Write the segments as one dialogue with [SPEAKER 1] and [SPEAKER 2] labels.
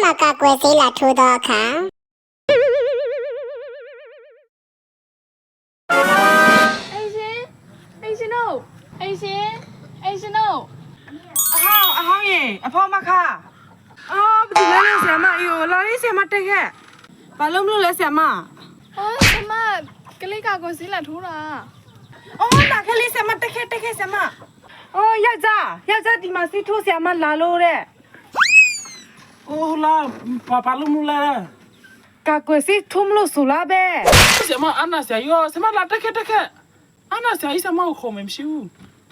[SPEAKER 1] မှာကကွယ်ဆေးလာထိုးတော့အခါ
[SPEAKER 2] အိရှင်တို့အိရှင်တို့
[SPEAKER 3] အဟောင်းရေအဖေါ်မခါအော်ဘယ်လိုလဲဆရာမအေးလာလေးဆရာမတက်ခဲ့ဘာလို့မလို့လဲဆရာမ
[SPEAKER 2] ဆရာမကလေးကကွယ်ဆေးလာထိုးတာ
[SPEAKER 3] အော်ဒါကလေးဆရာမတက်ခဲ့ဆရာမအော်ယောက်ျားဒီမှာစီထိုးဆရာမလာလို့တဲ့
[SPEAKER 4] 哦啦，把路木来。
[SPEAKER 3] ကကွယ်စီထုံးလို့ဆိုလာပဲ
[SPEAKER 4] 什么安娜小哟？什么拉得开？安娜小姨什么后面修？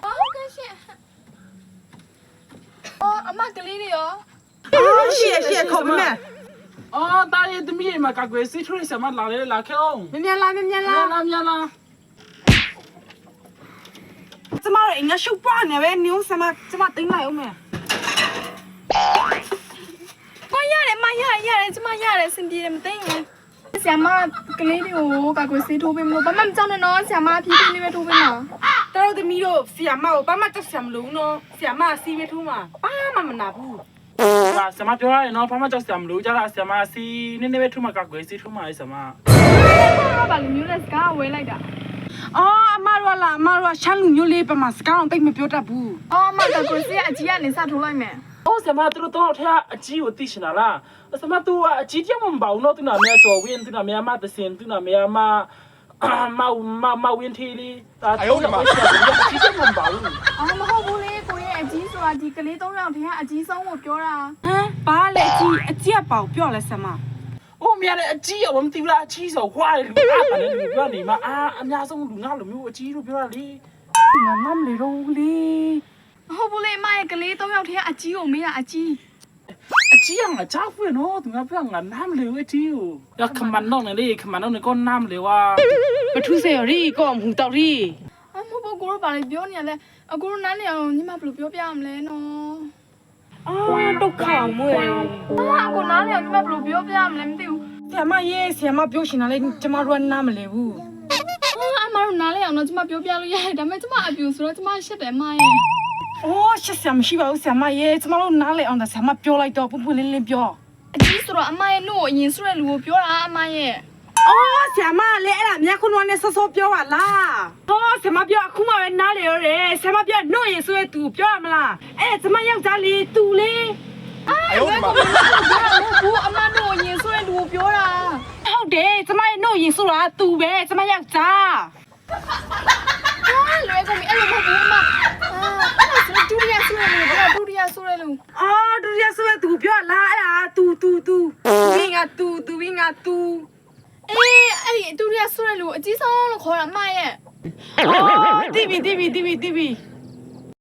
[SPEAKER 2] ဟုတ်ကဲ့ရှင်အမကလေးတွေရော
[SPEAKER 3] အော်ရှေ့ခေါ်မယ်
[SPEAKER 4] 哦，大爷的面嘛，赶快洗出来什么拉来拉开哦。
[SPEAKER 3] မြန်လာကျမတို့အင်္ဂရှုပ်ပွားနေပဲနင်းဆမကျမတင်းလိုက်အောင်မယ်
[SPEAKER 2] ရတယ်ကျမရတယ်စင်ပြေတယ်မသိဘူးဆရာမကလေးတွေကိုကကွယ်ဆေးထိုးပေးမလို့ဘာမှမကြောက်နဲ့နော်ဆရာမဖြည်းဖြည်းလေးပဲထိုးပေးမှာ
[SPEAKER 3] တော်သမီးတို့ဆရာမကိုဘာမှတက်ဆရာမလို့နော်ဆရာမစီးပဲထိုးမှာဘာမှမနာဘူး
[SPEAKER 4] 啊，什么表演喏？爸妈叫什么路？叫他什么西？你那边出嘛？赶快洗出嘛？什么？
[SPEAKER 2] ဘာလို့မျိုးလဲစကားဝဲလိုက်တာ
[SPEAKER 3] အော်အမတို့ရှမ်းလူမျိုးလေးပမာစကားအောင်တိတ်မပြောတတ်ဘူး
[SPEAKER 2] အမကကွယ်ဆေးအကြီးကနေစထိုးလိုက်မယ်
[SPEAKER 4] 哦，什么？都多少天啊？鸡我地形啦？什么都啊？鸡这么饱喏？都那咩做温？都那咩嘛的先？都那咩嘛？嘛温天哩？啊，都那咩鸡这么饱？
[SPEAKER 2] မဟုတ်ဘူးလေကိုရဲ့အကြီးဆိုတာဒီကလေး၃ယောက်တည်းကအကြီးဆုံးကိုပြောတာ
[SPEAKER 3] ဟမ်ဘာလဲအကြီးကပေါ့ပြောလဲဆမ
[SPEAKER 4] 哦，面的鸡啊，我们丢了鸡手花的，啊，反正你不要你嘛啊，人家送路那路没有鸡路不要哩，
[SPEAKER 3] ငါနမ်လေရောလေ
[SPEAKER 2] မဟုတ်ဘူးလေအမရဲ့ကလေး၃ယောက်တည်းကအကြီးကိုမေးတာအကြီး
[SPEAKER 4] 鸡啊，家伙喏，怎么不要俺南流的鸡哦？要看蛮弄的哩，看蛮弄的个南流啊。
[SPEAKER 3] ပထူးစေရီကောမဟုတ်တော့ရီ
[SPEAKER 2] မဟုတ်ဘူးကိုတို့ဘာလဲပြောနေရလဲအကိုတို့နားနေအောင်ညီမဘယ်လိုပြောပြရမလဲနော်
[SPEAKER 3] အော်ဒုက္ခမွေ
[SPEAKER 2] အကိုနားနေအောင်ညီမဘယ်လိုပြောပြရမလဲမသိဘူး
[SPEAKER 3] ဆရာမပြောရှင်တာလေကျမတို့ကနားမလဲဘူး
[SPEAKER 2] အမတို့နားလဲအောင်တော့ညီမပြောပြလို့ရတယ်ဒါပေမဲ့ညီမအပြူဆိုတော့ညီမရှက်တယ်မရဲ့
[SPEAKER 3] အော်ရှက်ဆရာမရှိပါဘူးဆရာမရဲ့ကျမတို့နားလဲအောင်ဒါဆရာမပြောလိုက်တော့ပွန့်ပွန့်လင်းလင်းပြော
[SPEAKER 2] အကြီးဆိုတော့အမရဲ့နှုတ်အရင်ဆိုတဲ့လူကိုပြောတာအမရဲ့
[SPEAKER 3] အော်ဆရာမလည်းအဲ့ဒါမြတ်ခုနကနဲ့စောပြောပါလားဟောဆရာမပြောအခုမှပဲနားလေရတယ်ဆရာမပြောနှုတ်ရင်ဆိုရဲသူပြောရမလားအဲ့ကျမယောက်ျားလေးသူလေး
[SPEAKER 2] ဘယ်ကိုဘူးအမနှုတ်အရင်ဆိုတဲ့လူကိုပြောတာ
[SPEAKER 3] ဟုတ်တယ်ကျမရဲ့နှုတ်ရင်ဆိုတာသူပဲကျမယောက်ျား
[SPEAKER 2] လွယ်ကုန်ပြီအဲ့လိုမဟုတ်ဘူးအမဒုတိယဆိုရလို့ဒုတိယဆိုရလို့
[SPEAKER 3] အော်ဒုတိယဆိုရသူပြောလားအဲ့ဒါသူဝင်းကသူဝင်းကသူ
[SPEAKER 2] အေးအဲ့ဒီဒုတိယဆိုရလို့အကြီးဆုံးလို့ခေါ်တာအမရဲ့
[SPEAKER 3] အော်တီဗီ